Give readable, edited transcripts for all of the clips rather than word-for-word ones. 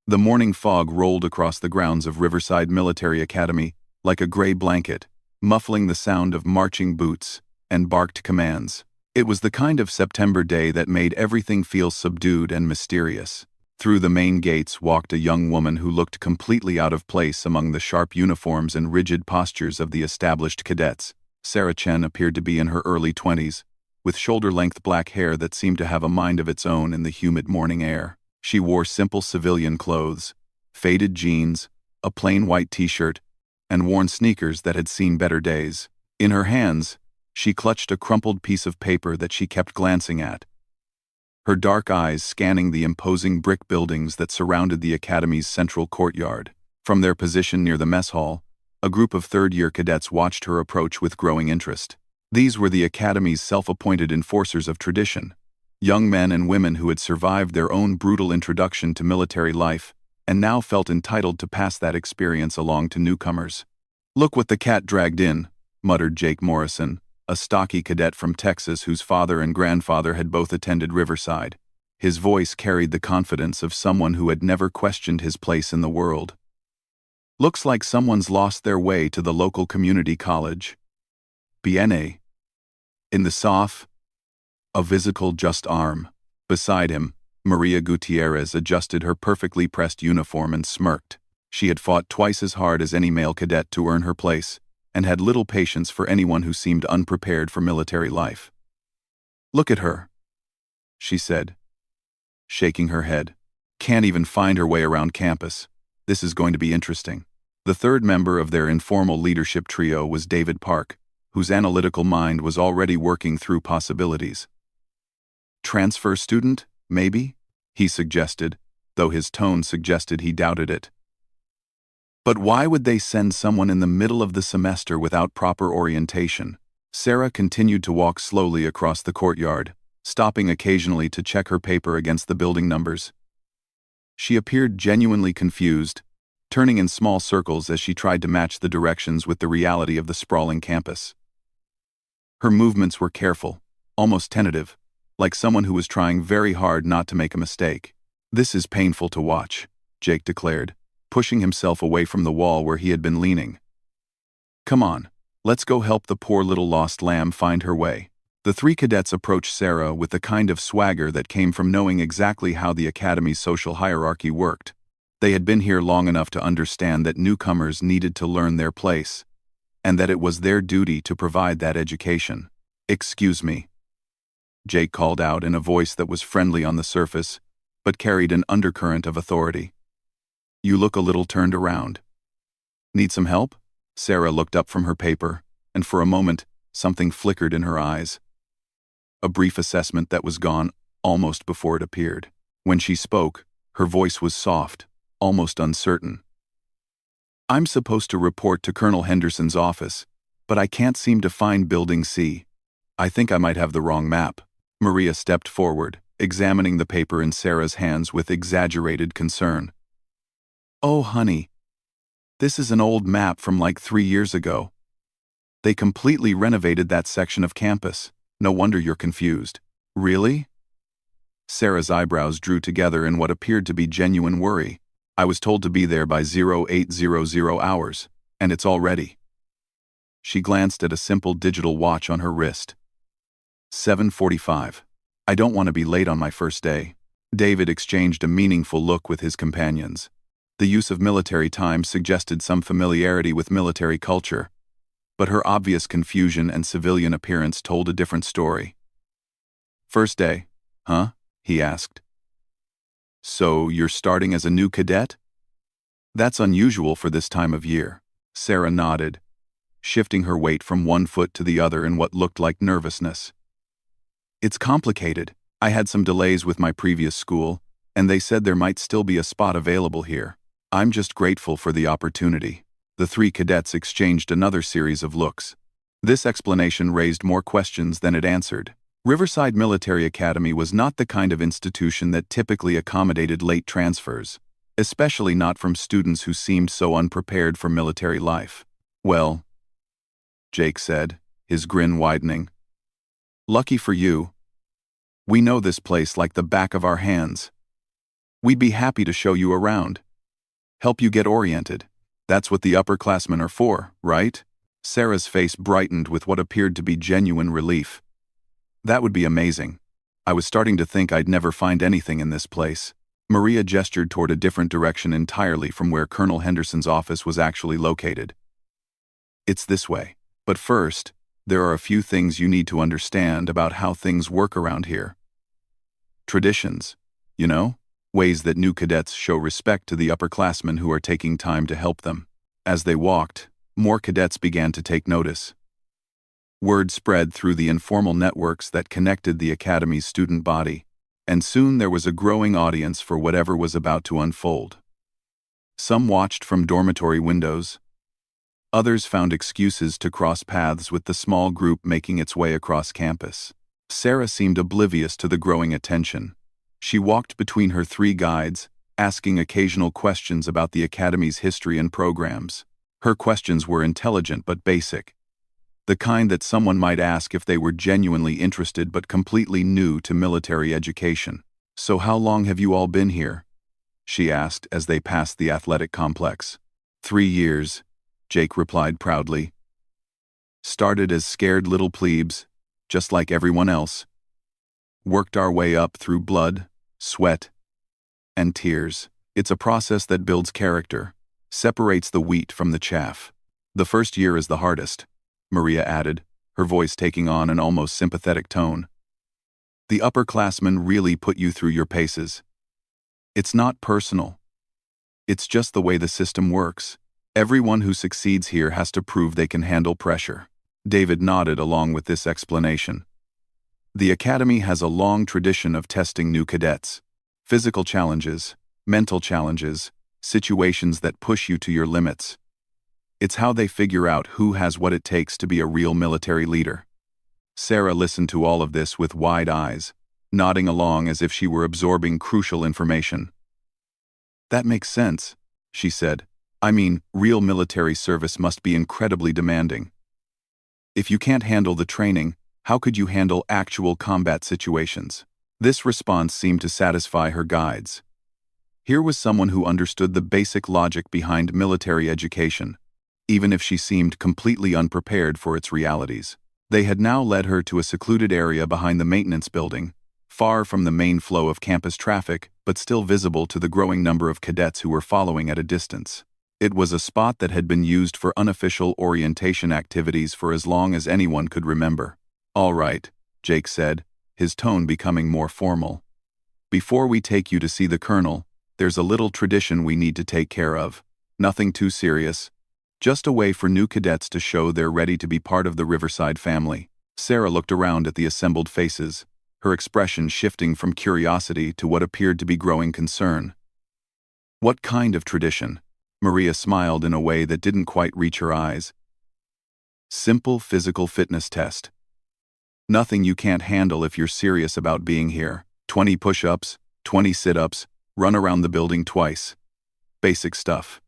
The morning fog rolled across the grounds of Riverside Military Academy like a gray blanket, muffling the sound of marching boots and barked commands. It was the kind of September day that made everything feel subdued and mysterious. Through the main gates walked a young woman who looked completely out of place among the sharp uniforms and rigid postures of the established cadets. Sarah Chen appeared to be in her early 20s, with shoulder-length black hair that seemed to have a mind of its own in the humid morning air. She wore simple civilian clothes, faded jeans, a plain white t-shirt, and worn sneakers that had seen better days. In her hands, she clutched a crumpled piece of paper that she kept glancing at, her dark eyes scanning the imposing brick buildings that surrounded the academy's central courtyard. From their position near the mess hall, a group of third-year cadets watched her approach with growing interest. These were the academy's self-appointed enforcers of tradition, young men and women who had survived their own brutal introduction to military life and now felt entitled to pass that experience along to newcomers. "Look what the cat dragged in," muttered Jake Morrison, a stocky cadet from Texas whose father and grandfather had both attended Riverside. His voice carried the confidence of someone who had never questioned his place in the world. "Looks like someone's lost their way to the local community college." "Bien." In the soft, a physical just arm. Beside him, Maria Gutierrez adjusted her perfectly pressed uniform and smirked. She had fought twice as hard as any male cadet to earn her place, and had little patience for anyone who seemed unprepared for military life. "Look at her," she said, shaking her head. "Can't even find her way around campus. This is going to be interesting." The third member of their informal leadership trio was David Park, whose analytical mind was already working through possibilities. "Transfer student, maybe?" he suggested, though his tone suggested he doubted it. "But why would they send someone in the middle of the semester without proper orientation?" Sarah continued to walk slowly across the courtyard, stopping occasionally to check her paper against the building numbers. She appeared genuinely confused, turning in small circles as she tried to match the directions with the reality of the sprawling campus. Her movements were careful, almost tentative, like someone who was trying very hard not to make a mistake. "This is painful to watch," Jake declared, pushing himself away from the wall where he had been leaning. "Come on, let's go help the poor little lost lamb find her way." The three cadets approached Sarah with the kind of swagger that came from knowing exactly how the academy's social hierarchy worked. They had been here long enough to understand that newcomers needed to learn their place, and that it was their duty to provide that education. "Excuse me," Jake called out in a voice that was friendly on the surface, but carried an undercurrent of authority. "You look a little turned around. Need some help?" Sarah looked up from her paper, and for a moment, something flickered in her eyes. A brief assessment that was gone almost before it appeared. When she spoke, her voice was soft, almost uncertain. "I'm supposed to report to Colonel Henderson's office, but I can't seem to find Building C. I think I might have the wrong map." Maria stepped forward, examining the paper in Sarah's hands with exaggerated concern. "Oh, honey. This is an old map from like 3 years ago. They completely renovated that section of campus. No wonder you're confused." "Really?" Sarah's eyebrows drew together in what appeared to be genuine worry. "I was told to be there by 0800 hours, and it's already." She glanced at a simple digital watch on her wrist. 7:45. "I don't want to be late on my first day." David exchanged a meaningful look with his companions. The use of military time suggested some familiarity with military culture, but her obvious confusion and civilian appearance told a different story. "First day, huh?" he asked. "So you're starting as a new cadet? That's unusual for this time of year." Sarah nodded, shifting her weight from one foot to the other in what looked like nervousness. "It's complicated. I had some delays with my previous school, and they said there might still be a spot available here. I'm just grateful for the opportunity." The three cadets exchanged another series of looks. This explanation raised more questions than it answered. Riverside Military Academy was not the kind of institution that typically accommodated late transfers, especially not from students who seemed so unprepared for military life. "Well," Jake said, his grin widening. "Lucky for you. We know this place like the back of our hands. We'd be happy to show you around. Help you get oriented. That's what the upperclassmen are for, right? Sarah's face brightened with what appeared to be genuine relief. That would be amazing. I was starting to think I'd never find anything in this place. Maria gestured toward a different direction entirely from where Colonel Henderson's office was actually located. It's this way. But first, there are a few things you need to understand about how things work around here. Traditions, you know? Ways that new cadets show respect to the upperclassmen who are taking time to help them. As they walked, more cadets began to take notice. Word spread through the informal networks that connected the Academy's student body, and soon there was a growing audience for whatever was about to unfold. Some watched from dormitory windows. Others found excuses to cross paths with the small group making its way across campus. Sarah seemed oblivious to the growing attention. She walked between her three guides, asking occasional questions about the Academy's history and programs. Her questions were intelligent but basic, the kind that someone might ask if they were genuinely interested but completely new to military education. "So how long have you all been here?" she asked as they passed the athletic complex. 3 years, Jake replied proudly. "Started as scared little plebes, just like everyone else. Worked our way up through blood, sweat, and tears. It's a process that builds character, separates the wheat from the chaff. The first year is the hardest," Maria added, her voice taking on an almost sympathetic tone. "The upperclassmen really put you through your paces. It's not personal. It's just the way the system works. Everyone who succeeds here has to prove they can handle pressure." David nodded along with this explanation. The Academy has a long tradition of testing new cadets. Physical challenges, mental challenges, situations that push you to your limits. It's how they figure out who has what it takes to be a real military leader. Sarah listened to all of this with wide eyes, nodding along as if she were absorbing crucial information. "That makes sense," she said. "I mean, real military service must be incredibly demanding. If you can't handle the training, how could you handle actual combat situations?" This response seemed to satisfy her guides. Here was someone who understood the basic logic behind military education, even if she seemed completely unprepared for its realities. They had now led her to a secluded area behind the maintenance building, far from the main flow of campus traffic, but still visible to the growing number of cadets who were following at a distance. It was a spot that had been used for unofficial orientation activities for as long as anyone could remember. "All right," Jake said, his tone becoming more formal. "Before we take you to see the colonel, there's a little tradition we need to take care of. Nothing too serious. Just a way for new cadets to show they're ready to be part of the Riverside family." Sarah looked around at the assembled faces, her expression shifting from curiosity to what appeared to be growing concern. "What kind of tradition?" Maria smiled in a way that didn't quite reach her eyes. "Simple physical fitness test. Nothing you can't handle if you're serious about being here. 20 push-ups, 20 sit-ups, run around the building twice. Basic stuff."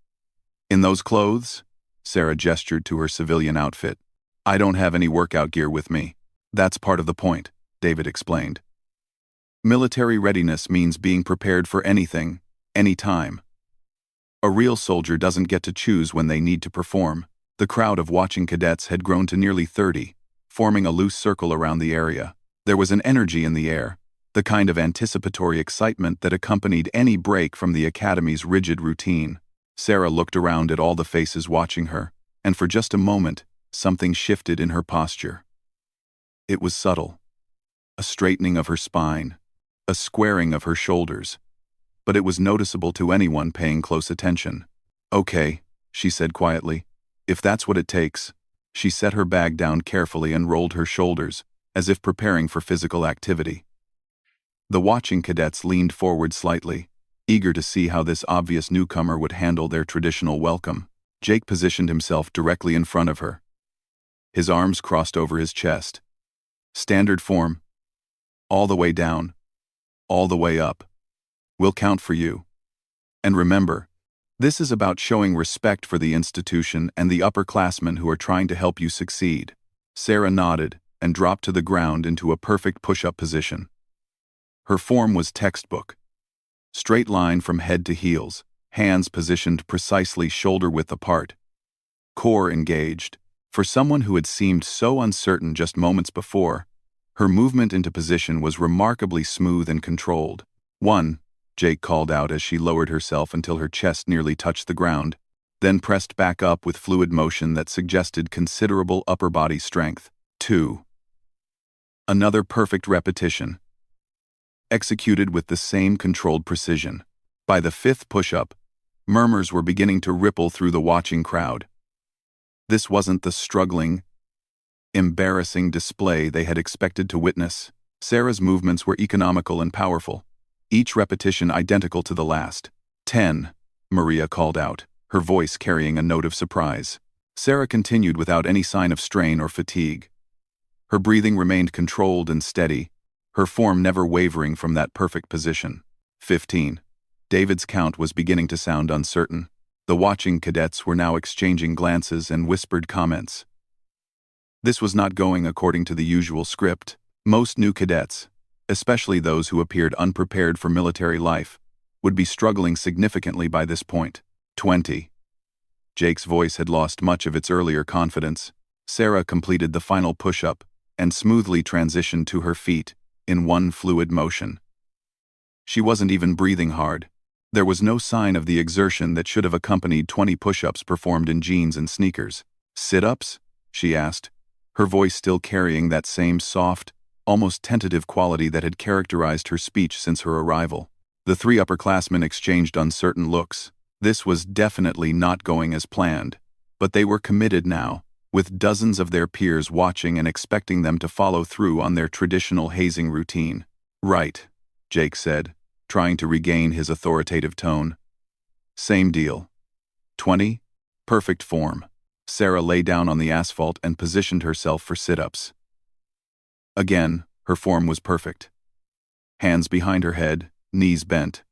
"In those clothes?" Sarah gestured to her civilian outfit. "I don't have any workout gear with me." "That's part of the point," David explained. "Military readiness means being prepared for anything, anytime. A real soldier doesn't get to choose when they need to perform." The crowd of watching cadets had grown to nearly 30, forming a loose circle around the area. There was an energy in the air, the kind of anticipatory excitement that accompanied any break from the Academy's rigid routine. Sarah looked around at all the faces watching her, and for just a moment, something shifted in her posture. It was subtle. A straightening of her spine, a squaring of her shoulders. But it was noticeable to anyone paying close attention. "Okay," she said quietly. "If that's what it takes." She set her bag down carefully and rolled her shoulders, as if preparing for physical activity. The watching cadets leaned forward slightly, eager to see how this obvious newcomer would handle their traditional welcome. Jake positioned himself directly in front of her. His arms crossed over his chest. "Standard form. All the way down. All the way up. We'll count for you. And remember, this is about showing respect for the institution and the upperclassmen who are trying to help you succeed." Sarah nodded and dropped to the ground into a perfect push-up position. Her form was textbook. Straight line from head to heels, hands positioned precisely shoulder-width apart. Core engaged. For someone who had seemed so uncertain just moments before, her movement into position was remarkably smooth and controlled. "1," Jake called out as she lowered herself until her chest nearly touched the ground, then pressed back up with fluid motion that suggested considerable upper body strength. 2. Another perfect repetition, executed with the same controlled precision. By the 5th push-up, murmurs were beginning to ripple through the watching crowd. This wasn't the struggling, embarrassing display they had expected to witness. Sarah's movements were economical and powerful, each repetition identical to the last. 10, Maria called out, her voice carrying a note of surprise. Sarah continued without any sign of strain or fatigue. Her breathing remained controlled and steady, her form never wavering from that perfect position. 15. David's count was beginning to sound uncertain. The watching cadets were now exchanging glances and whispered comments. This was not going according to the usual script. Most new cadets, especially those who appeared unprepared for military life, would be struggling significantly by this point. 20. Jake's voice had lost much of its earlier confidence. Sarah completed the final push-up and smoothly transitioned to her feet in one fluid motion. She wasn't even breathing hard. There was no sign of the exertion that should have accompanied 20 push-ups performed in jeans and sneakers. "Sit-ups?" she asked, her voice still carrying that same soft, almost tentative quality that had characterized her speech since her arrival. The 3 upperclassmen exchanged uncertain looks. This was definitely not going as planned, but they were committed now, with dozens of their peers watching and expecting them to follow through on their traditional hazing routine. "Right," Jake said, trying to regain his authoritative tone. "Same deal. 20? Perfect form." Sarah lay down on the asphalt and positioned herself for sit-ups. Again, her form was perfect. Hands behind her head, knees bent.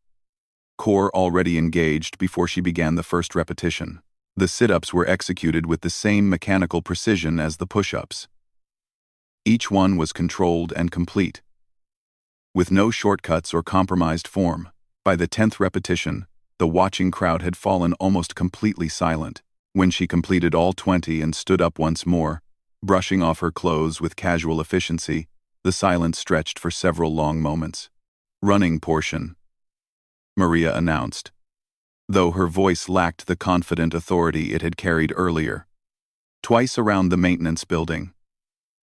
Core already engaged before she began the first repetition. The sit-ups were executed with the same mechanical precision as the push-ups. Each one was controlled and complete, with no shortcuts or compromised form. By the 10th repetition, the watching crowd had fallen almost completely silent. When she completed all 20 and stood up once more, brushing off her clothes with casual efficiency, the silence stretched for several long moments. "Running portion," Maria announced, though her voice lacked the confident authority it had carried earlier. "Twice around the maintenance building.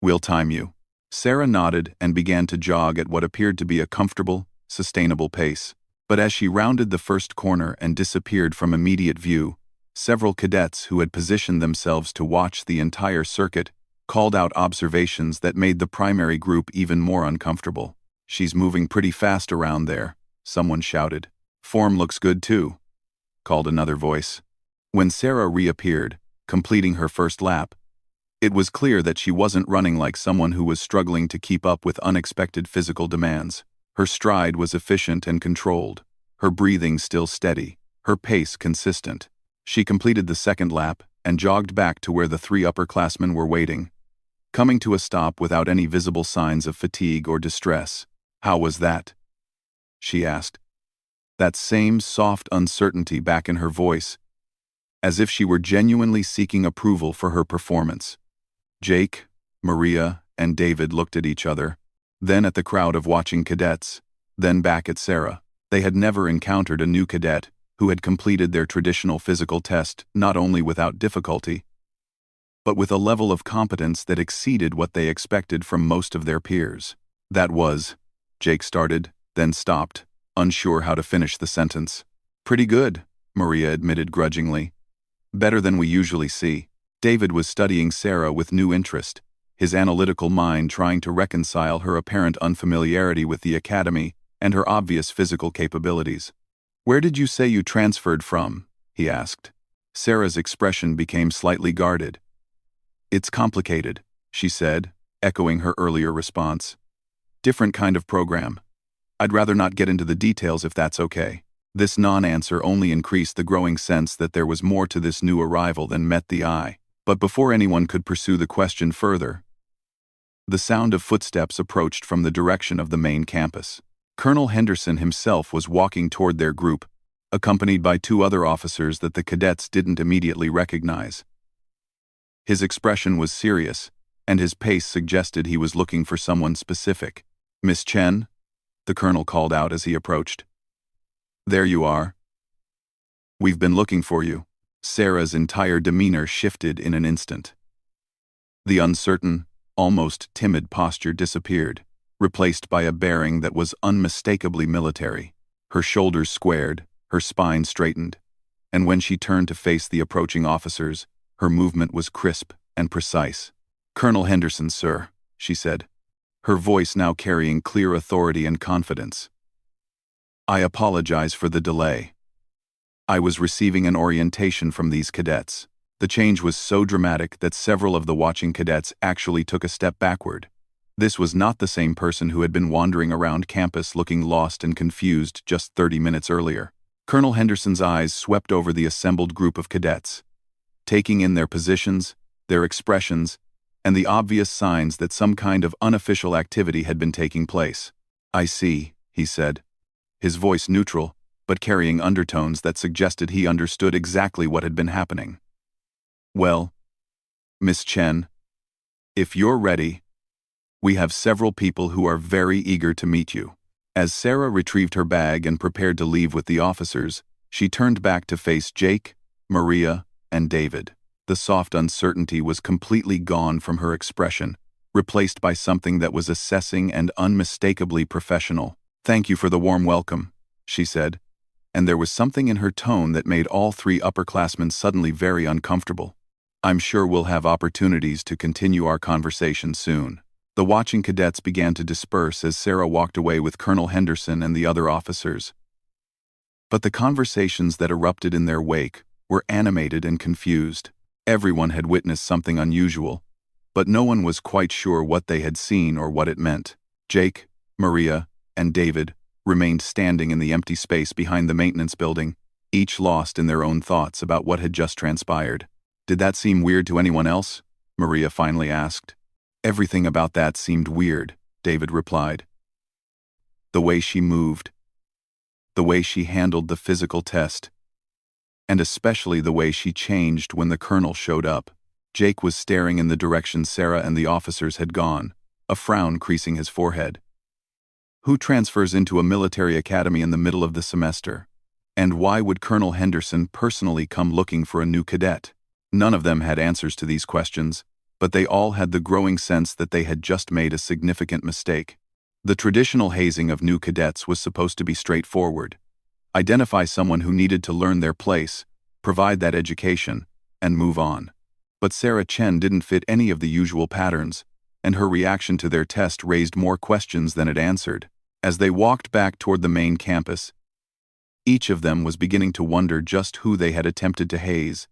We'll time you." Sarah nodded and began to jog at what appeared to be a comfortable, sustainable pace. But as she rounded the first corner and disappeared from immediate view, several cadets who had positioned themselves to watch the entire circuit called out observations that made the primary group even more uncomfortable. "She's moving pretty fast around there," someone shouted. "Form looks good too," called another voice. When Sarah reappeared, completing her first lap, it was clear that she wasn't running like someone who was struggling to keep up with unexpected physical demands. Her stride was efficient and controlled, her breathing still steady, her pace consistent. She completed the second lap and jogged back to where the 3 upperclassmen were waiting, coming to a stop without any visible signs of fatigue or distress. "How was that?" she asked, that same soft uncertainty back in her voice, as if she were genuinely seeking approval for her performance. Jake, Maria, and David looked at each other, then at the crowd of watching cadets, then back at Sarah. They had never encountered a new cadet who had completed their traditional physical test not only without difficulty, but with a level of competence that exceeded what they expected from most of their peers. "That was," Jake started, then stopped, unsure how to finish the sentence. "Pretty good," Maria admitted grudgingly. "Better than we usually see." David was studying Sarah with new interest, his analytical mind trying to reconcile her apparent unfamiliarity with the academy and her obvious physical capabilities. "Where did you say you transferred from?" he asked. Sarah's expression became slightly guarded. "It's complicated," she said, echoing her earlier response. "Different kind of program. I'd rather not get into the details if that's okay." This non-answer only increased the growing sense that there was more to this new arrival than met the eye. But before anyone could pursue the question further, the sound of footsteps approached from the direction of the main campus. Colonel Henderson himself was walking toward their group, accompanied by two other officers that the cadets didn't immediately recognize. His expression was serious, and his pace suggested he was looking for someone specific. "Miss Chen?" the colonel called out as he approached. "There you are. We've been looking for you." Sarah's entire demeanor shifted in an instant. The uncertain, almost timid posture disappeared, replaced by a bearing that was unmistakably military. Her shoulders squared, her spine straightened, and when she turned to face the approaching officers, her movement was crisp and precise. "Colonel Henderson, sir," she said, her voice now carrying clear authority and confidence. "I apologize for the delay. I was receiving an orientation from these cadets." The change was so dramatic that several of the watching cadets actually took a step backward. This was not the same person who had been wandering around campus looking lost and confused just 30 minutes earlier. Colonel Henderson's eyes swept over the assembled group of cadets, taking in their positions, their expressions, and the obvious signs that some kind of unofficial activity had been taking place. "I see," he said, his voice neutral, but carrying undertones that suggested he understood exactly what had been happening. "Well, Miss Chen, if you're ready, we have several people who are very eager to meet you." As Sarah retrieved her bag and prepared to leave with the officers, she turned back to face Jake, Maria, and David. The soft uncertainty was completely gone from her expression, replaced by something that was assessing and unmistakably professional. "Thank you for the warm welcome," she said, and there was something in her tone that made all three upperclassmen suddenly very uncomfortable. "I'm sure we'll have opportunities to continue our conversation soon." The watching cadets began to disperse as Sarah walked away with Colonel Henderson and the other officers. But the conversations that erupted in their wake were animated and confused. Everyone had witnessed something unusual, but no one was quite sure what they had seen or what it meant. Jake, Maria, and David remained standing in the empty space behind the maintenance building, each lost in their own thoughts about what had just transpired. "Did that seem weird to anyone else?" Maria finally asked. "Everything about that seemed weird," David replied. "The way she moved, the way she handled the physical test, and especially the way she changed when the colonel showed up." Jake was staring in the direction Sarah and the officers had gone, a frown creasing his forehead. Who transfers into a military academy in the middle of the semester? And why would Colonel Henderson personally come looking for a new cadet? None of them had answers to these questions, but they all had the growing sense that they had just made a significant mistake. The traditional hazing of new cadets was supposed to be straightforward. Identify someone who needed to learn their place, provide that education, and move on. But Sarah Chen didn't fit any of the usual patterns, and her reaction to their test raised more questions than it answered. As they walked back toward the main campus, each of them was beginning to wonder just who they had attempted to haze,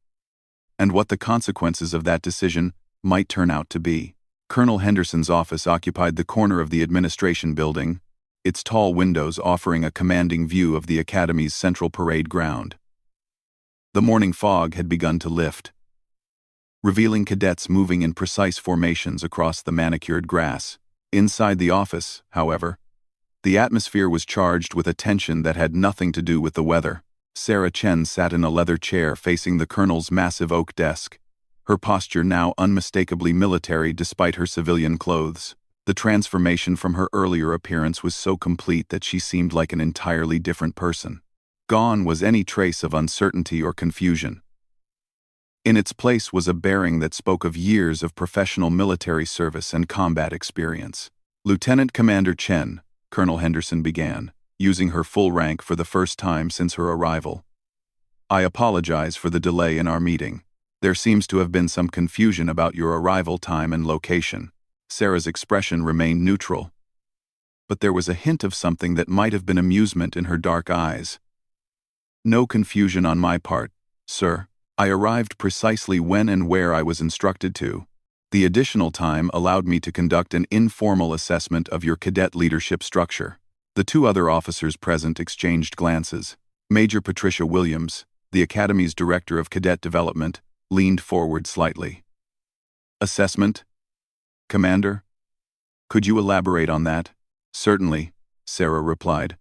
and what the consequences of that decision might turn out to be. Colonel Henderson's office occupied the corner of the administration building, its tall windows offering a commanding view of the academy's central parade ground. The morning fog had begun to lift, revealing cadets moving in precise formations across the manicured grass. Inside the office, however, the atmosphere was charged with a tension that had nothing to do with the weather. Sarah Chen sat in a leather chair facing the colonel's massive oak desk, her posture now unmistakably military despite her civilian clothes. The transformation from her earlier appearance was so complete that she seemed like an entirely different person. Gone was any trace of uncertainty or confusion. In its place was a bearing that spoke of years of professional military service and combat experience. "Lieutenant Commander Chen," Colonel Henderson began, using her full rank for the first time since her arrival. "I apologize for the delay in our meeting. There seems to have been some confusion about your arrival time and location." Sarah's expression remained neutral, but there was a hint of something that might have been amusement in her dark eyes. "No confusion on my part, sir. I arrived precisely when and where I was instructed to. The additional time allowed me to conduct an informal assessment of your cadet leadership structure." The two other officers present exchanged glances. Major Patricia Williams, the Academy's Director of Cadet Development, leaned forward slightly. "Assessment? Commander? Could you elaborate on that?" "Certainly," Sarah replied,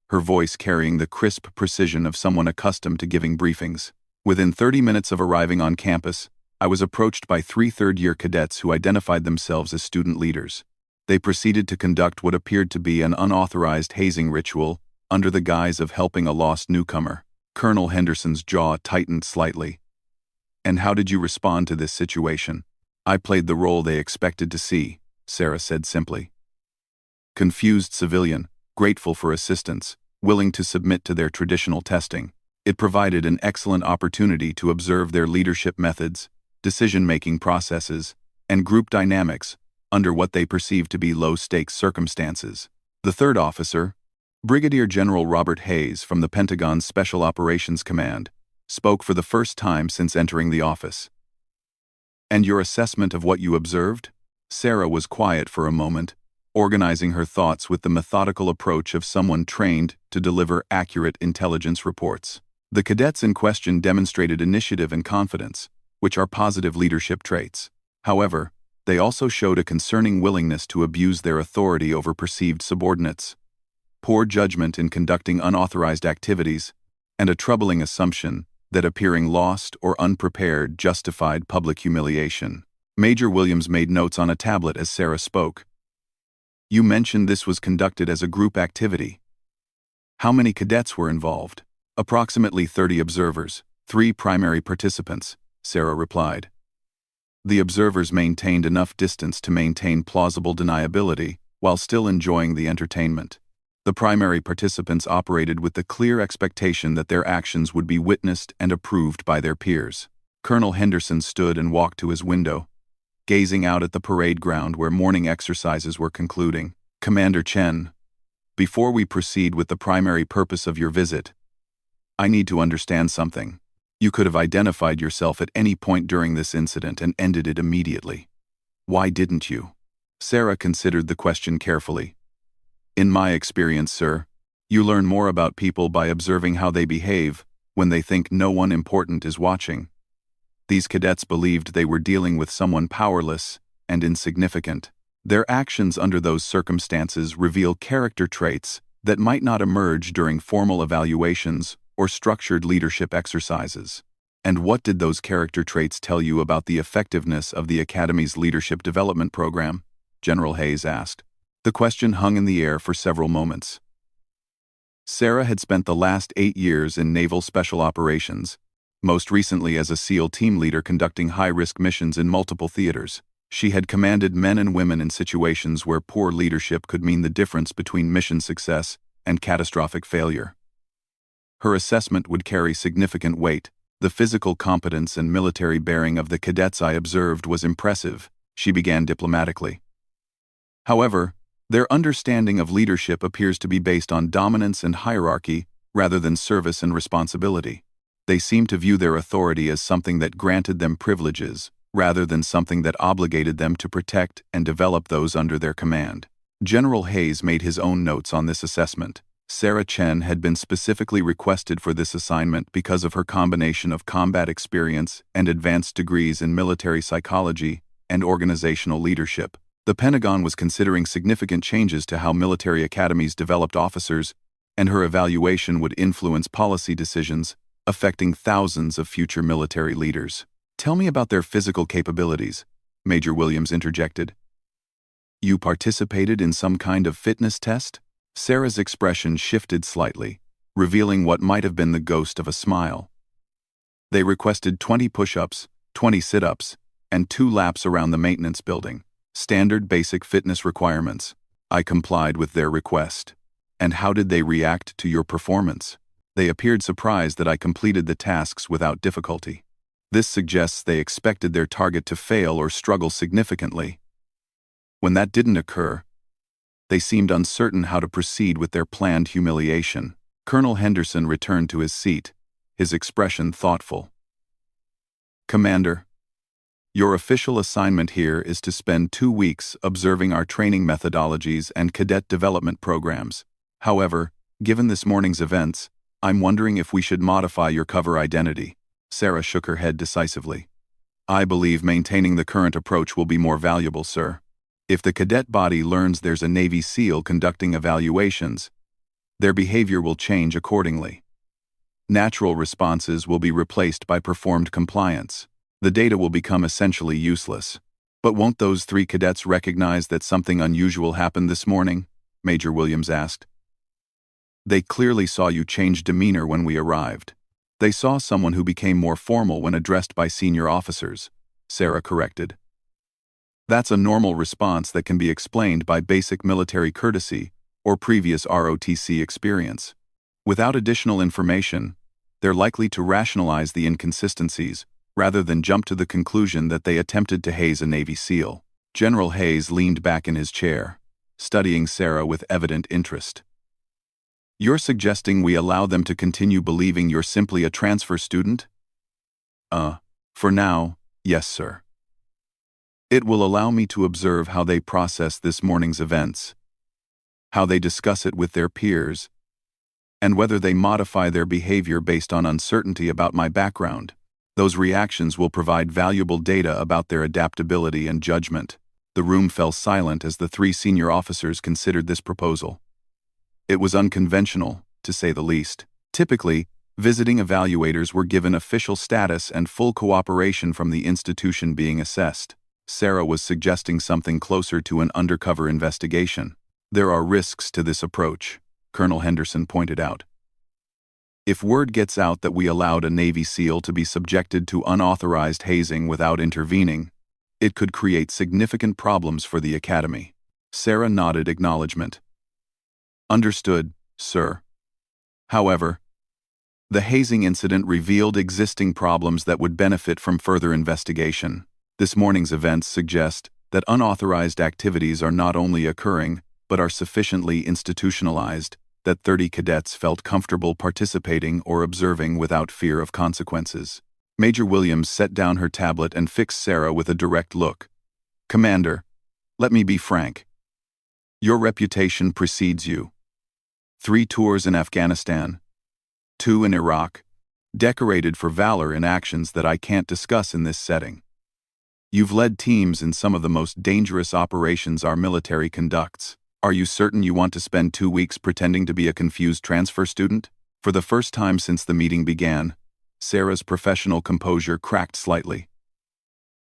her voice carrying the crisp precision of someone accustomed to giving briefings. Within 30 minutes of arriving on campus, I was approached by 3 third-year cadets who identified themselves as student leaders. They proceeded to conduct what appeared to be an unauthorized hazing ritual under the guise of helping a lost newcomer. Colonel Henderson's jaw tightened slightly. "And how did you respond to this situation?" "I played the role they expected to see," Sarah said simply. Confused civilian, grateful for assistance, willing to submit to their traditional testing. It provided an excellent opportunity to observe their leadership methods, decision-making processes, and group dynamics under what they perceived to be low-stakes circumstances. The third officer, Brigadier General Robert Hayes from the Pentagon's Special Operations Command, spoke for the first time since entering the office. "And your assessment of what you observed?" Sarah was quiet for a moment, organizing her thoughts with the methodical approach of someone trained to deliver accurate intelligence reports. The cadets in question demonstrated initiative and confidence, which are positive leadership traits. However, they also showed a concerning willingness to abuse their authority over perceived subordinates, poor judgment in conducting unauthorized activities, and a troubling assumption that appearing lost or unprepared justified public humiliation. Major Williams made notes on a tablet as Sarah spoke. "You mentioned this was conducted as a group activity. How many cadets were involved?" "Approximately 30 observers, 3 primary participants," Sarah replied. The observers maintained enough distance to maintain plausible deniability while still enjoying the entertainment. The primary participants operated with the clear expectation that their actions would be witnessed and approved by their peers. Colonel Henderson stood and walked to his window, gazing out at the parade ground where morning exercises were concluding. "Commander Chen, before we proceed with the primary purpose of your visit, I need to understand something. You could have identified yourself at any point during this incident and ended it immediately. Why didn't you?" Sarah considered the question carefully. "In my experience, sir, you learn more about people by observing how they behave when they think no one important is watching. These cadets believed they were dealing with someone powerless and insignificant. Their actions under those circumstances reveal character traits that might not emerge during formal evaluations or structured leadership exercises." "And what did those character traits tell you about the effectiveness of the Academy's leadership development program?" General Hayes asked. The question hung in the air for several moments. Sarah had spent the last 8 years in Naval Special Operations, most recently as a SEAL team leader conducting high-risk missions in multiple theaters. She had commanded men and women in situations where poor leadership could mean the difference between mission success and catastrophic failure. Her assessment would carry significant weight. "The physical competence and military bearing of the cadets I observed was impressive," she began diplomatically. "However, their understanding of leadership appears to be based on dominance and hierarchy rather than service and responsibility. They seem to view their authority as something that granted them privileges, rather than something that obligated them to protect and develop those under their command." General Hayes made his own notes on this assessment. Sarah Chen had been specifically requested for this assignment because of her combination of combat experience and advanced degrees in military psychology and organizational leadership. The Pentagon was considering significant changes to how military academies developed officers, and her evaluation would influence policy decisions affecting thousands of future military leaders. "Tell me about their physical capabilities," Major Williams interjected. "You participated in some kind of fitness test?" Sarah's expression shifted slightly, revealing what might have been the ghost of a smile. "They requested 20 push-ups, 20 sit-ups, and 2 laps around the maintenance building. Standard basic fitness requirements. I complied with their request." "And how did they react to your performance?" "They appeared surprised that I completed the tasks without difficulty. This suggests they expected their target to fail or struggle significantly. When that didn't occur, they seemed uncertain how to proceed with their planned humiliation." Colonel Henderson returned to his seat, his expression thoughtful. "Commander, your official assignment here is to spend 2 weeks observing our training methodologies and cadet development programs. However, given this morning's events, I'm wondering if we should modify your cover identity." Sarah shook her head decisively. "I believe maintaining the current approach will be more valuable, sir. If the cadet body learns there's a Navy SEAL conducting evaluations, their behavior will change accordingly. Natural responses will be replaced by performed compliance. The data will become essentially useless. But won't those 3 cadets recognize that something unusual happened this morning? Major Williams asked. They clearly saw you change demeanor when we arrived. They saw someone who became more formal when addressed by senior officers, Sarah corrected. That's a normal response that can be explained by basic military courtesy or previous ROTC experience. Without additional information, they're likely to rationalize the inconsistencies rather than jump to the conclusion that they attempted to haze a Navy SEAL. General Hayes leaned back in his chair, studying Sarah with evident interest. You're suggesting we allow them to continue believing you're simply a transfer student? For now, yes, sir. It will allow me to observe how they process this morning's events, how they discuss it with their peers, and whether they modify their behavior based on uncertainty about my background. Those reactions will provide valuable data about their adaptability and judgment. The room fell silent as the 3 senior officers considered this proposal. It was unconventional, to say the least. Typically, visiting evaluators were given official status and full cooperation from the institution being assessed. Sarah was suggesting something closer to an undercover investigation. There are risks to this approach, Colonel Henderson pointed out. If word gets out that we allowed a Navy SEAL to be subjected to unauthorized hazing without intervening, it could create significant problems for the Academy. Sarah nodded acknowledgement. Understood, sir. However, the hazing incident revealed existing problems that would benefit from further investigation. This morning's events suggest that unauthorized activities are not only occurring, but are sufficiently institutionalized that 30 cadets felt comfortable participating or observing without fear of consequences. Major Williams set down her tablet and fixed Sarah with a direct look. Commander, let me be frank. Your reputation precedes you. 3 tours in Afghanistan, 2 in Iraq, decorated for valor in actions that I can't discuss in this setting. You've led teams in some of the most dangerous operations our military conducts. Are you certain you want to spend 2 weeks pretending to be a confused transfer student? For the first time since the meeting began, Sarah's professional composure cracked slightly,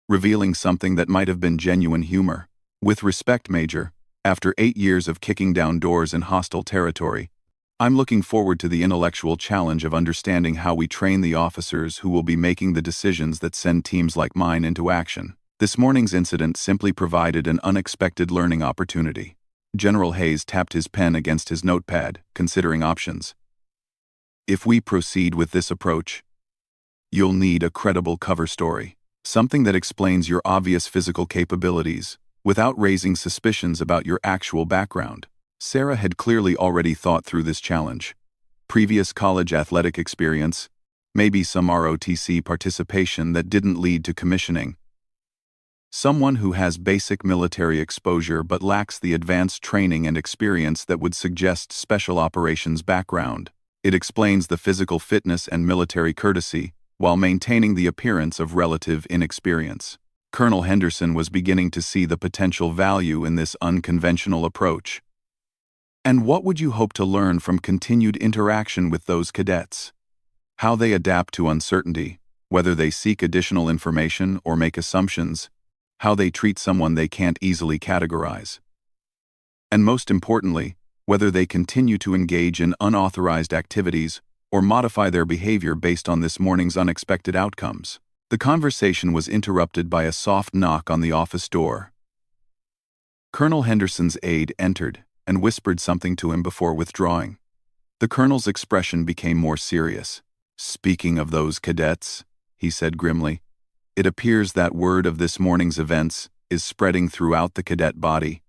revealing something that might have been genuine humor. With respect, Major, after 8 years of kicking down doors in hostile territory, I'm looking forward to the intellectual challenge of understanding how we train the officers who will be making the decisions that send teams like mine into action. This morning's incident simply provided an unexpected learning opportunity. General Hayes tapped his pen against his notepad, considering options. If we proceed with this approach, you'll need a credible cover story, something that explains your obvious physical capabilities, without raising suspicions about your actual background. Sarah had clearly already thought through this challenge. Previous college athletic experience, maybe some ROTC participation that didn't lead to commissioning. Someone who has basic military exposure but lacks the advanced training and experience that would suggest special operations background. It explains the physical fitness and military courtesy, while maintaining the appearance of relative inexperience. Colonel Henderson was beginning to see the potential value in this unconventional approach. And what would you hope to learn from continued interaction with those cadets? How they adapt to uncertainty, whether they seek additional information or make assumptions, how they treat someone they can't easily categorize. And most importantly, whether they continue to engage in unauthorized activities or modify their behavior based on this morning's unexpected outcomes. The conversation was interrupted by a soft knock on the office door. Colonel Henderson's aide entered and whispered something to him before withdrawing. The colonel's expression became more serious. Speaking of those cadets, he said grimly, it appears that word of this morning's events is spreading throughout the cadet body.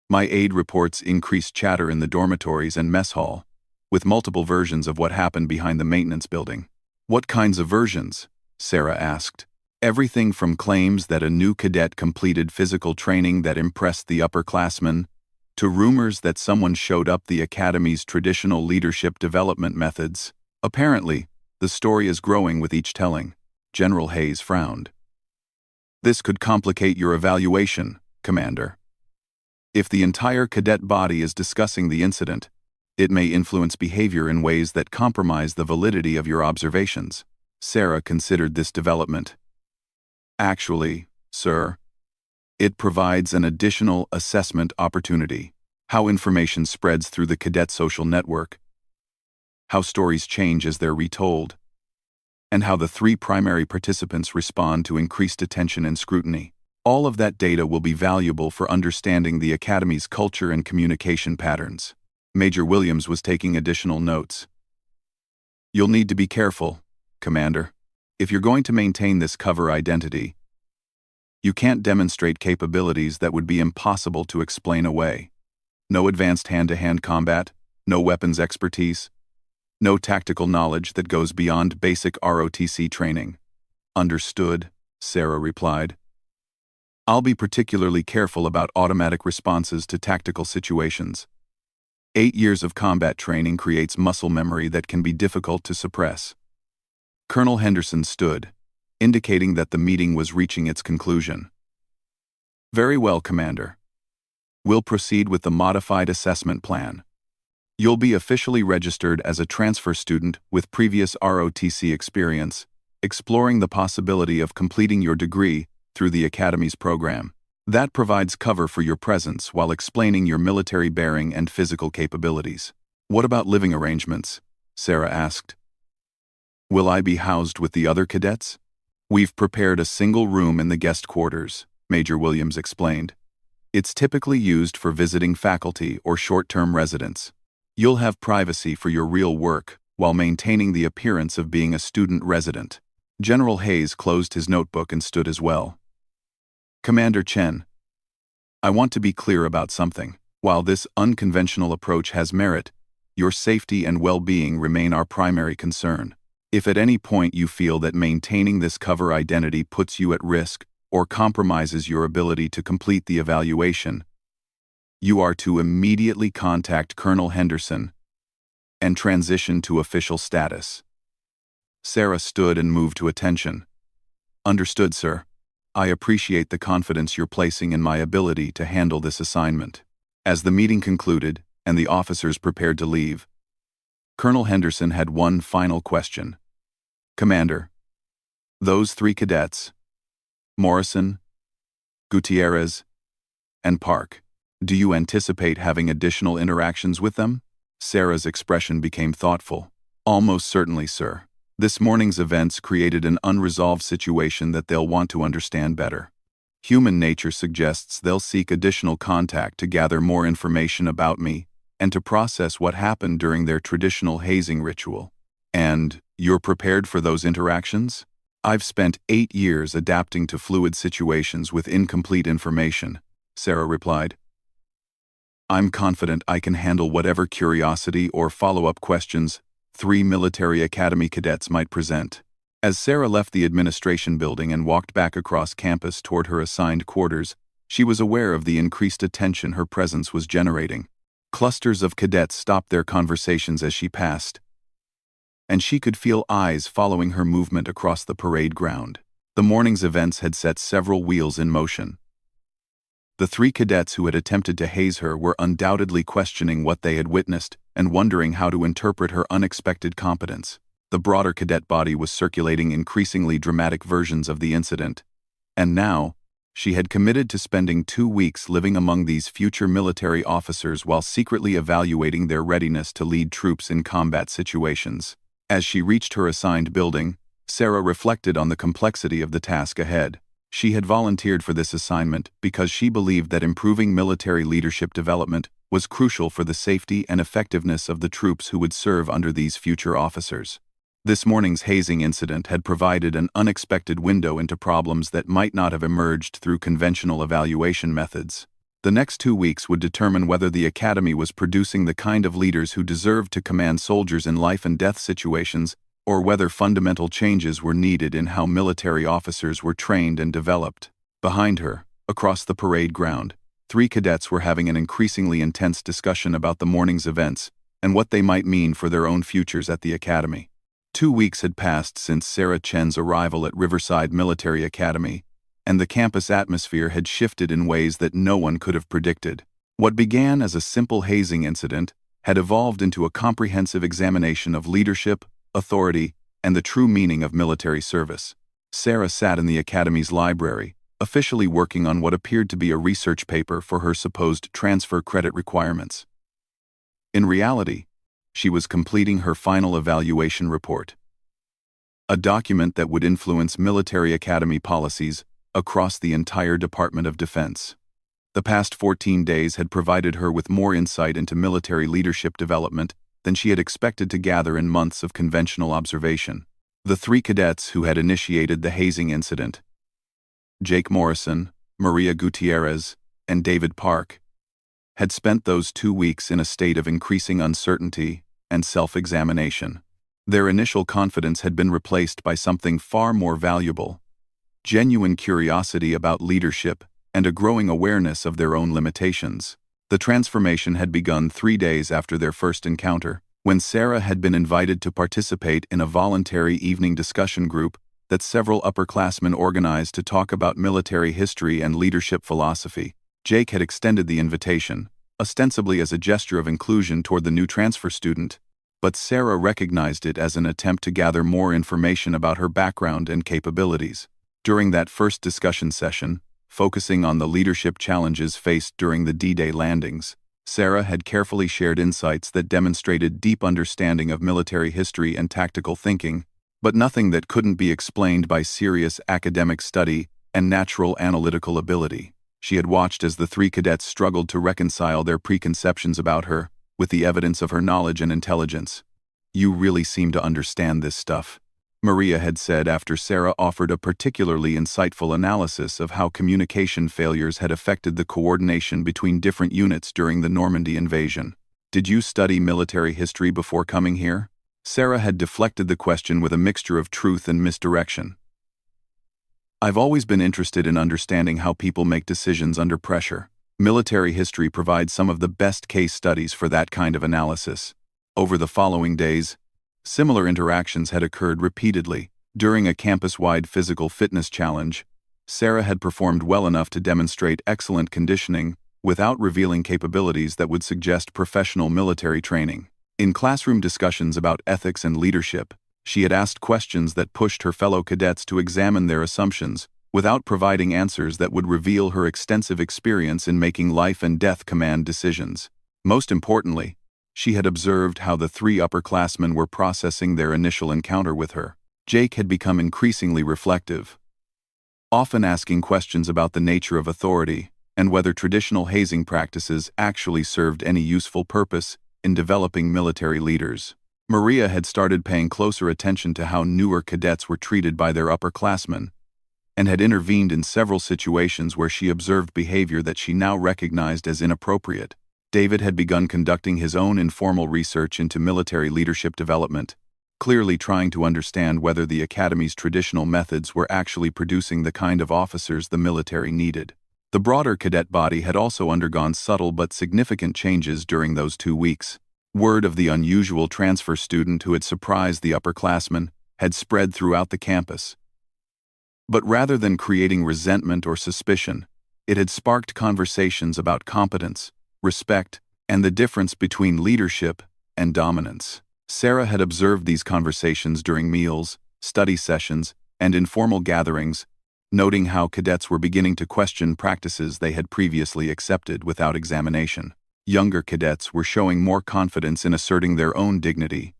My aide reports increased chatter in the dormitories and mess hall, with multiple versions of what happened behind the maintenance building. What kinds of versions? Sarah asked. Everything from claims that a new cadet completed physical training that impressed the upperclassmen, to rumors that someone showed up the Academy's traditional leadership development methods. Apparently, the story is growing with each telling. General Hayes frowned. This could complicate your evaluation, Commander. If the entire cadet body is discussing the incident, it may influence behavior in ways that compromise the validity of your observations. Sarah considered this development. Actually, sir, it provides an additional assessment opportunity. How information spreads through the cadet social network, how stories change as they're retold, and how the three primary participants respond to increased attention and scrutiny. All of that data will be valuable for understanding the Academy's culture and communication patterns. Major Williams was taking additional notes. You'll need to be careful, Commander. If you're going to maintain this cover identity, you can't demonstrate capabilities that would be impossible to explain away. No advanced hand-to-hand combat, no weapons expertise, no tactical knowledge that goes beyond basic ROTC training. Understood, Sarah replied. I'll be particularly careful about automatic responses to tactical situations. 8 years of combat training creates muscle memory that can be difficult to suppress. Colonel Henderson stood, indicating that the meeting was reaching its conclusion. Very well, Commander. We'll proceed with the modified assessment plan. You'll be officially registered as a transfer student with previous ROTC experience, exploring the possibility of completing your degree through the Academy's program. That provides cover for your presence while explaining your military bearing and physical capabilities. What about living arrangements? Sarah asked. Will I be housed with the other cadets? We've prepared a single room in the guest quarters, Major Williams explained. It's typically used for visiting faculty or short-term residents. You'll have privacy for your real work while maintaining the appearance of being a student resident. General Hayes closed his notebook and stood as well. Commander Chen, I want to be clear about something. While this unconventional approach has merit, your safety and well-being remain our primary concern. If at any point you feel that maintaining this cover identity puts you at risk or compromises your ability to complete the evaluation, you are to immediately contact Colonel Henderson and transition to official status. Sarah stood and moved to attention. Understood, sir. I appreciate the confidence you're placing in my ability to handle this assignment. As the meeting concluded and the officers prepared to leave, Colonel Henderson had one final question. Commander, those 3 cadets, Morrison, Gutierrez, and Park, do you anticipate having additional interactions with them? Sarah's expression became thoughtful. Almost certainly, sir. This morning's events created an unresolved situation that they'll want to understand better. Human nature suggests they'll seek additional contact to gather more information about me and to process what happened during their traditional hazing ritual. And you're prepared for those interactions? I've spent 8 years adapting to fluid situations with incomplete information, Sarah replied. I'm confident I can handle whatever curiosity or follow-up questions 3 military academy cadets might present. As Sarah left the administration building and walked back across campus toward her assigned quarters, she was aware of the increased attention her presence was generating. Clusters of cadets stopped their conversations as she passed, and she could feel eyes following her movement across the parade ground. The morning's events had set several wheels in motion. The 3 cadets who had attempted to haze her were undoubtedly questioning what they had witnessed and wondering how to interpret her unexpected competence. The broader cadet body was circulating increasingly dramatic versions of the incident, and now, she had committed to spending 2 weeks living among these future military officers while secretly evaluating their readiness to lead troops in combat situations. As she reached her assigned building, Sarah reflected on the complexity of the task ahead. She had volunteered for this assignment because she believed that improving military leadership development was crucial for the safety and effectiveness of the troops who would serve under these future officers. This morning's hazing incident had provided an unexpected window into problems that might not have emerged through conventional evaluation methods. The next 2 weeks would determine whether the Academy was producing the kind of leaders who deserved to command soldiers in life-and-death situations, or whether fundamental changes were needed in how military officers were trained and developed. Behind her, across the parade ground, 3 cadets were having an increasingly intense discussion about the morning's events and what they might mean for their own futures at the Academy. 2 weeks had passed since Sarah Chen's arrival at Riverside Military Academy, and the campus atmosphere had shifted in ways that no one could have predicted. What began as a simple hazing incident had evolved into a comprehensive examination of leadership, authority, and the true meaning of military service. Sarah sat in the Academy's library, officially working on what appeared to be a research paper for her supposed transfer credit requirements. In reality, she was completing her final evaluation report, a document that would influence military academy policies across the entire Department of Defense. The past 14 days had provided her with more insight into military leadership development than she had expected to gather in months of conventional observation. The three cadets who had initiated the hazing incident, Jake Morrison, Maria Gutierrez, and David Park, had spent those 2 weeks in a state of increasing uncertainty and self-examination. Their initial confidence had been replaced by something far more valuable: genuine curiosity about leadership and a growing awareness of their own limitations. The transformation had begun 3 days after their first encounter, when Sarah had been invited to participate in a voluntary evening discussion group that several upperclassmen organized to talk about military history and leadership philosophy. Jake had extended the invitation, ostensibly as a gesture of inclusion toward the new transfer student, but Sarah recognized it as an attempt to gather more information about her background and capabilities. During that first discussion session, focusing on the leadership challenges faced during the D-Day landings, Sarah had carefully shared insights that demonstrated deep understanding of military history and tactical thinking, but nothing that couldn't be explained by serious academic study and natural analytical ability. She had watched as the three cadets struggled to reconcile their preconceptions about her with the evidence of her knowledge and intelligence. "You really seem to understand this stuff," Maria had said after Sarah offered a particularly insightful analysis of how communication failures had affected the coordination between different units during the Normandy invasion. "Did you study military history before coming here?" Sarah had deflected the question with a mixture of truth and misdirection. "I've always been interested in understanding how people make decisions under pressure. Military history provides some of the best case studies for that kind of analysis." Over the following days, similar interactions had occurred repeatedly. During a campus-wide physical fitness challenge, Sarah had performed well enough to demonstrate excellent conditioning without revealing capabilities that would suggest professional military training. In classroom discussions about ethics and leadership, she had asked questions that pushed her fellow cadets to examine their assumptions without providing answers that would reveal her extensive experience in making life-and-death command decisions. Most importantly, she had observed how the three upperclassmen were processing their initial encounter with her. Jake had become increasingly reflective, often asking questions about the nature of authority and whether traditional hazing practices actually served any useful purpose in developing military leaders. Maria had started paying closer attention to how newer cadets were treated by their upperclassmen, and had intervened in several situations where she observed behavior that she now recognized as inappropriate. David had begun conducting his own informal research into military leadership development, clearly trying to understand whether the Academy's traditional methods were actually producing the kind of officers the military needed. The broader cadet body had also undergone subtle but significant changes during those 2 weeks. Word of the unusual transfer student who had surprised the upperclassmen had spread throughout the campus. But rather than creating resentment or suspicion, it had sparked conversations about competence, respect, and the difference between leadership and dominance. Sarah had observed these conversations during meals, study sessions, and informal gatherings, noting how cadets were beginning to question practices they had previously accepted without examination. Younger cadets were showing more confidence in asserting their own dignity,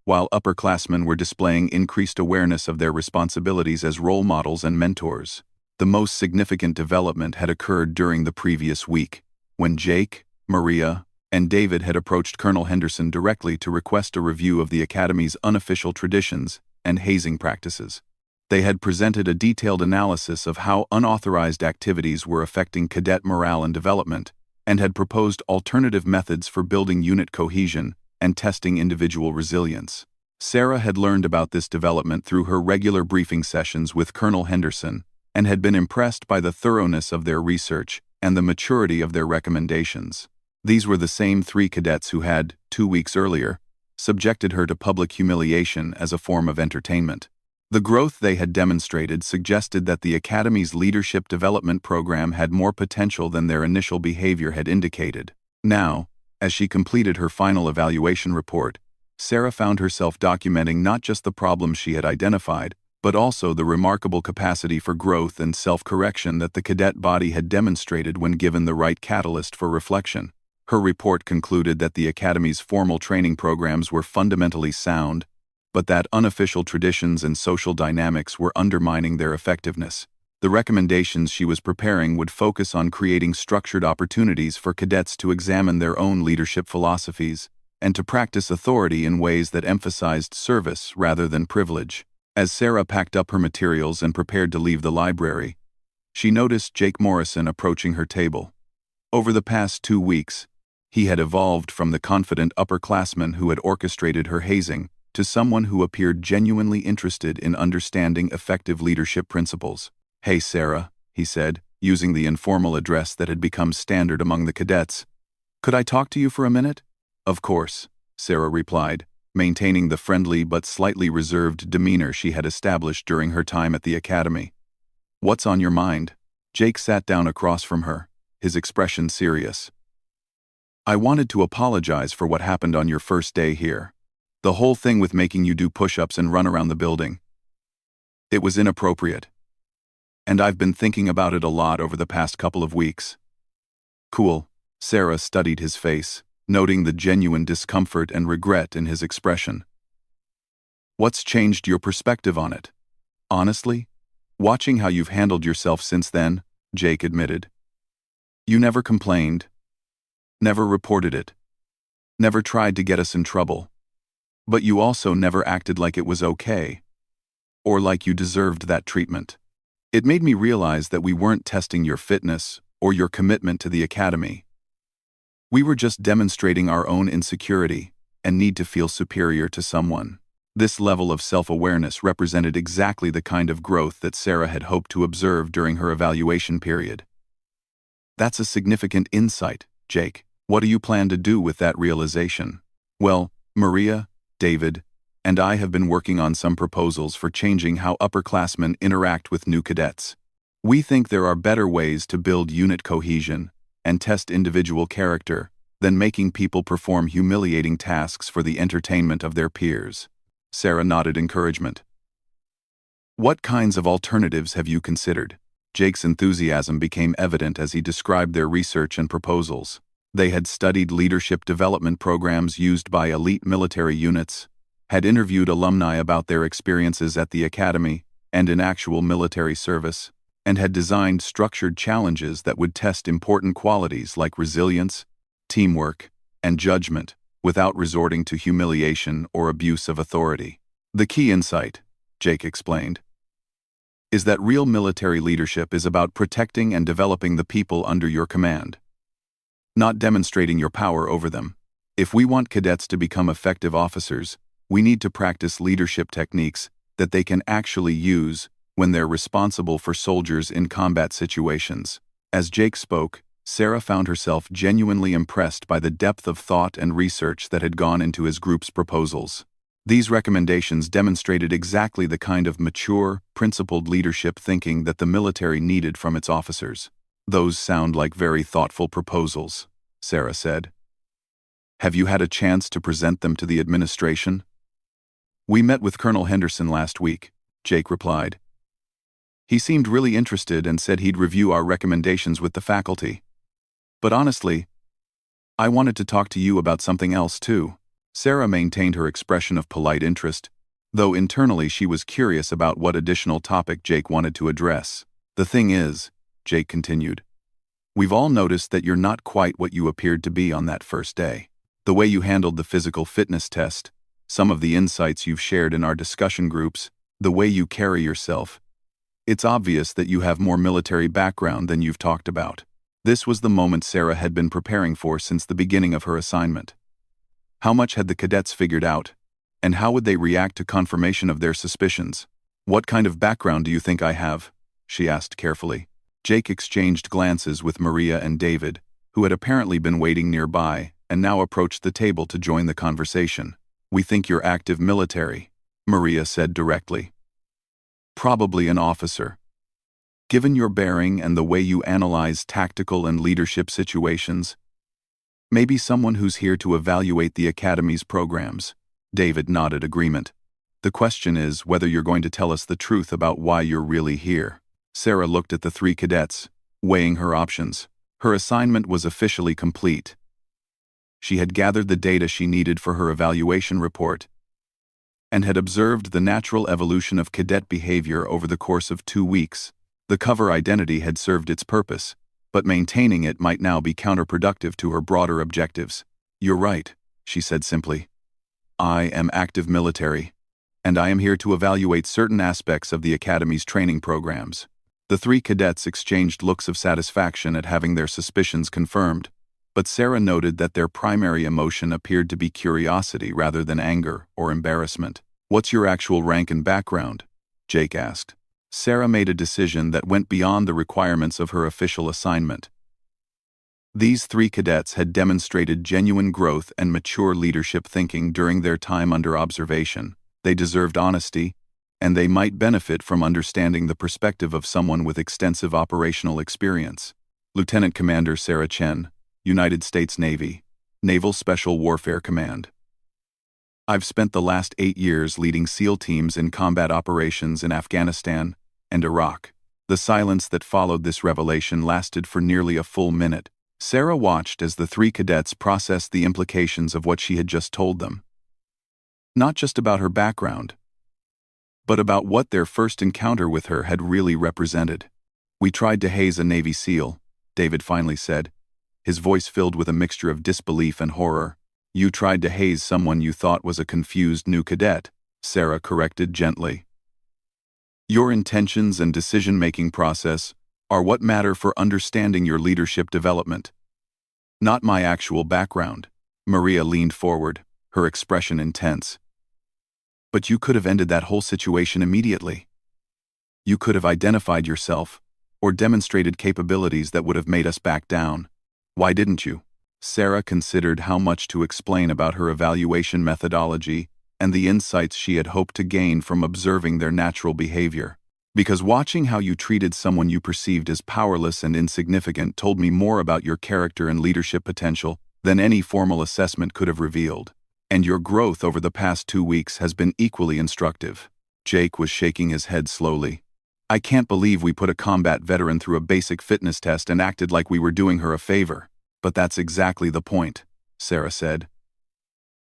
while upperclassmen were displaying increased awareness of their responsibilities as role models and mentors. The most significant development had occurred during the previous week, when Jake, Maria, and David had approached Colonel Henderson directly to request a review of the Academy's unofficial traditions and hazing practices. They had presented a detailed analysis of how unauthorized activities were affecting cadet morale and development, and had proposed alternative methods for building unit cohesion and testing individual resilience. Sarah had learned about this development through her regular briefing sessions with Colonel Henderson, and had been impressed by the thoroughness of their research and the maturity of their recommendations. These were the same 3 cadets who had, 2 weeks earlier, subjected her to public humiliation as a form of entertainment. The growth they had demonstrated suggested that the Academy's leadership development program had more potential than their initial behavior had indicated. Now, as she completed her final evaluation report, Sarah found herself documenting not just the problems she had identified, but also the remarkable capacity for growth and self-correction that the cadet body had demonstrated when given the right catalyst for reflection. Her report concluded that the Academy's formal training programs were fundamentally sound, but that unofficial traditions and social dynamics were undermining their effectiveness. The recommendations she was preparing would focus on creating structured opportunities for cadets to examine their own leadership philosophies and to practice authority in ways that emphasized service rather than privilege. As Sarah packed up her materials and prepared to leave the library, she noticed Jake Morrison approaching her table. Over the past 2 weeks, he had evolved from the confident upperclassman who had orchestrated her hazing to someone who appeared genuinely interested in understanding effective leadership principles. "Hey Sarah," he said, using the informal address that had become standard among the cadets. "Could I talk to you for a minute?" "Of course," Sarah replied, maintaining the friendly but slightly reserved demeanor she had established during her time at the Academy. "What's on your mind?" Jake sat down across from her, his expression serious. "I wanted to apologize for what happened on your first day here. The whole thing with making you do push-ups and run around the building. It was inappropriate. And I've been thinking about it a lot over the past couple of weeks." "Cool." Sarah studied his face, noting the genuine discomfort and regret in his expression. "What's changed your perspective on it?" "Honestly, watching how you've handled yourself since then," Jake admitted. "You never complained, never reported it, never tried to get us in trouble. But you also never acted like it was okay, or like you deserved that treatment. It made me realize that we weren't testing your fitness or your commitment to the Academy. We were just demonstrating our own insecurity and need to feel superior to someone." This level of self-awareness represented exactly the kind of growth that Sarah had hoped to observe during her evaluation period. "That's a significant insight, Jake. What do you plan to do with that realization?" "Well, Maria, David, and I have been working on some proposals for changing how upperclassmen interact with new cadets. We think there are better ways to build unit cohesion and test individual character than making people perform humiliating tasks for the entertainment of their peers." Sarah nodded encouragement. "What kinds of alternatives have you considered?" Jake's enthusiasm became evident as he described their research and proposals. They had studied leadership development programs used by elite military units, had interviewed alumni about their experiences at the Academy and in actual military service, and had designed structured challenges that would test important qualities like resilience, teamwork, and judgment without resorting to humiliation or abuse of authority. "The key insight," Jake explained, "is that real military leadership is about protecting and developing the people under your command, not demonstrating your power over them. If we want cadets to become effective officers, we need to practice leadership techniques that they can actually use when they're responsible for soldiers in combat situations." As Jake spoke, Sarah found herself genuinely impressed by the depth of thought and research that had gone into his group's proposals. These recommendations demonstrated exactly the kind of mature, principled leadership thinking that the military needed from its officers. "Those sound like very thoughtful proposals," Sarah said. "Have you had a chance to present them to the administration?" "We met with Colonel Henderson last week," Jake replied. "He seemed really interested and said he'd review our recommendations with the faculty. But honestly, I wanted to talk to you about something else too." Sarah maintained her expression of polite interest, though internally she was curious about what additional topic Jake wanted to address. "The thing is," Jake continued, "we've all noticed that you're not quite what you appeared to be on that first day. The way you handled the physical fitness test, some of the insights you've shared in our discussion groups, the way you carry yourself. It's obvious that you have more military background than you've talked about." This was the moment Sarah had been preparing for since the beginning of her assignment. How much had the cadets figured out, and how would they react to confirmation of their suspicions? "What kind of background do you think I have?" she asked carefully. Jake exchanged glances with Maria and David, who had apparently been waiting nearby and now approached the table to join the conversation. "We think you're active military," Maria said directly. Probably an officer. Given your bearing and the way you analyze tactical and leadership situations, maybe someone who's here to evaluate the Academy's programs. David nodded agreement. The question is whether you're going to tell us the truth about why you're really here. Sarah looked at the three cadets, weighing her options. Her assignment was officially complete. She had gathered the data she needed for her evaluation report and had observed the natural evolution of cadet behavior over the course of 2 weeks. The cover identity had served its purpose, but maintaining it might now be counterproductive to her broader objectives. "You're right," she said simply. "I am active military, and I am here to evaluate certain aspects of the Academy's training programs." The three cadets exchanged looks of satisfaction at having their suspicions confirmed, but Sarah noted that their primary emotion appeared to be curiosity rather than anger or embarrassment. "What's your actual rank and background?" Jake asked. Sarah made a decision that went beyond the requirements of her official assignment. These three cadets had demonstrated genuine growth and mature leadership thinking during their time under observation. They deserved honesty, and they might benefit from understanding the perspective of someone with extensive operational experience. Lieutenant Commander Sarah Chen, United States Navy, Naval Special Warfare Command. "I've spent the last 8 years leading SEAL teams in combat operations in Afghanistan and Iraq." The silence that followed this revelation lasted for nearly a full minute. Sarah watched as the three cadets processed the implications of what she had just told them. Not just about her background, but about what their first encounter with her had really represented. "We tried to haze a Navy SEAL," David finally said, his voice filled with a mixture of disbelief and horror. "You tried to haze someone you thought was a confused new cadet," Sarah corrected gently. "Your intentions and decision-making process are what matter for understanding your leadership development. Not my actual background." Maria leaned forward, her expression intense. "But you could have ended that whole situation immediately. You could have identified yourself, or demonstrated capabilities that would have made us back down. Why didn't you?" Sarah considered how much to explain about her evaluation methodology and the insights she had hoped to gain from observing their natural behavior. "Because watching how you treated someone you perceived as powerless and insignificant told me more about your character and leadership potential than any formal assessment could have revealed. And your growth over the past 2 weeks has been equally instructive." Jake was shaking his head slowly. "I can't believe we put a combat veteran through a basic fitness test and acted like we were doing her a favor." "But that's exactly the point," Sarah said.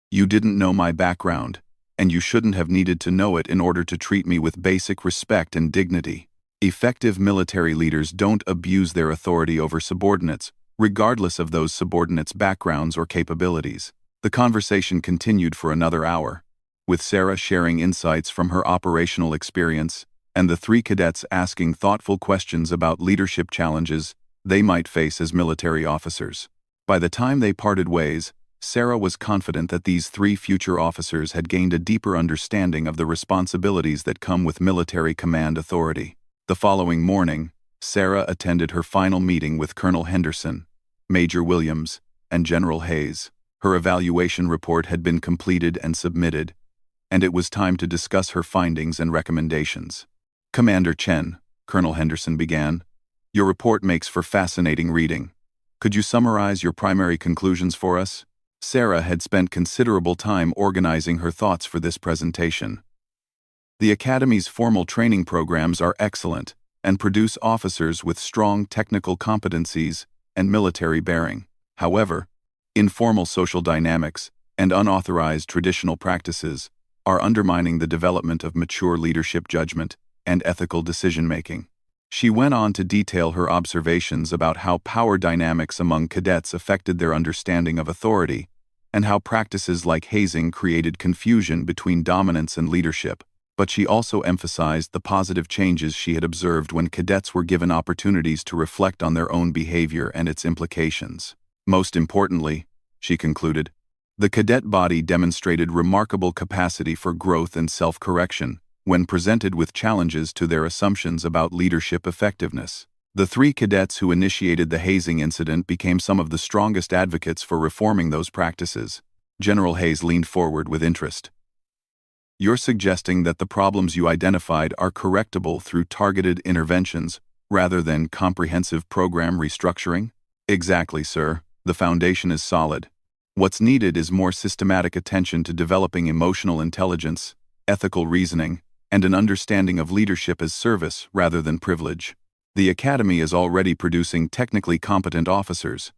"You didn't know my background, and you shouldn't have needed to know it in order to treat me with basic respect and dignity. Effective military leaders don't abuse their authority over subordinates, regardless of those subordinates' backgrounds or capabilities." The conversation continued for another hour, with Sarah sharing insights from her operational experience and the three cadets asking thoughtful questions about leadership challenges they might face as military officers. By the time they parted ways, Sarah was confident that these three future officers had gained a deeper understanding of the responsibilities that come with military command authority. The following morning, Sarah attended her final meeting with Colonel Henderson, Major Williams, and General Hayes. Her evaluation report had been completed and submitted, and it was time to discuss her findings and recommendations. "Commander Chen," Colonel Henderson began, "your report makes for fascinating reading. Could you summarize your primary conclusions for us?" Sarah had spent considerable time organizing her thoughts for this presentation. The Academy's formal training programs are excellent and produce officers with strong technical competencies and military bearing. However, informal social dynamics and unauthorized traditional practices are undermining the development of mature leadership judgment and ethical decision-making. She went on to detail her observations about how power dynamics among cadets affected their understanding of authority, and how practices like hazing created confusion between dominance and leadership. But she also emphasized the positive changes she had observed when cadets were given opportunities to reflect on their own behavior and its implications. Most importantly, she concluded, the cadet body demonstrated remarkable capacity for growth and self-correction when presented with challenges to their assumptions about leadership effectiveness. The three cadets who initiated the hazing incident became some of the strongest advocates for reforming those practices. General Hayes leaned forward with interest. You're suggesting that the problems you identified are correctable through targeted interventions rather than comprehensive program restructuring? Exactly, sir. The foundation is solid. What's needed is more systematic attention to developing emotional intelligence, ethical reasoning, and an understanding of leadership as service rather than privilege. The Academy is already producing technically competent officers.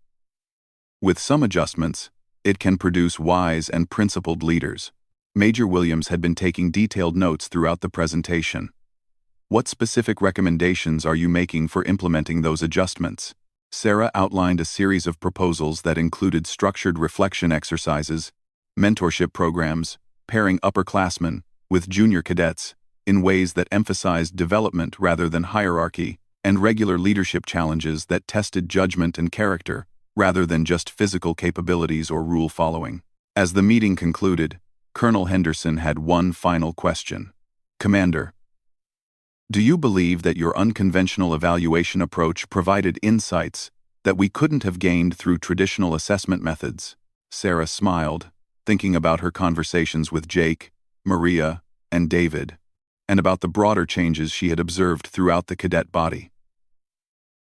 With some adjustments, it can produce wise and principled leaders. Major Williams had been taking detailed notes throughout the presentation. What specific recommendations are you making for implementing those adjustments? Sarah outlined a series of proposals that included structured reflection exercises, mentorship programs, pairing upperclassmen with junior cadets in ways that emphasized development rather than hierarchy, and regular leadership challenges that tested judgment and character rather than just physical capabilities or rule following. As the meeting concluded, Colonel Henderson had one final question. Commander, do you believe that your unconventional evaluation approach provided insights that we couldn't have gained through traditional assessment methods? Sarah smiled, thinking about her conversations with Jake, Maria, and David, and about the broader changes she had observed throughout the cadet body.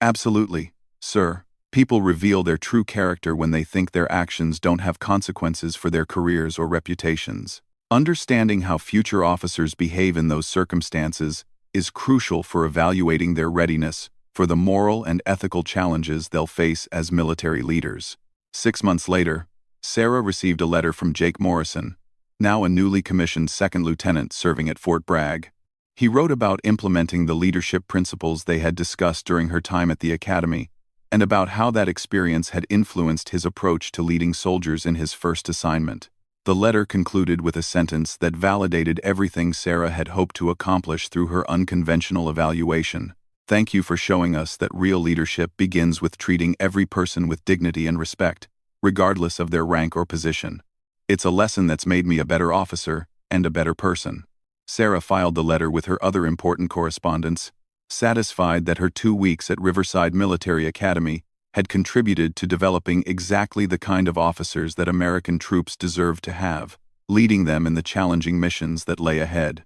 Absolutely, sir. People reveal their true character when they think their actions don't have consequences for their careers or reputations. Understanding how future officers behave in those circumstances is crucial for evaluating their readiness for the moral and ethical challenges they'll face as military leaders. 6 months later, Sarah received a letter from Jake Morrison, now a newly commissioned second lieutenant serving at Fort Bragg. He wrote about implementing the leadership principles they had discussed during her time at the Academy, and about how that experience had influenced his approach to leading soldiers in his first assignment. The letter concluded with a sentence that validated everything Sarah had hoped to accomplish through her unconventional evaluation. Thank you for showing us that real leadership begins with treating every person with dignity and respect, regardless of their rank or position. It's a lesson that's made me a better officer and a better person. Sarah filed the letter with her other important correspondence, satisfied that her 2 weeks at Riverside Military Academy had contributed to developing exactly the kind of officers that American troops deserve to have, leading them in the challenging missions that lay ahead.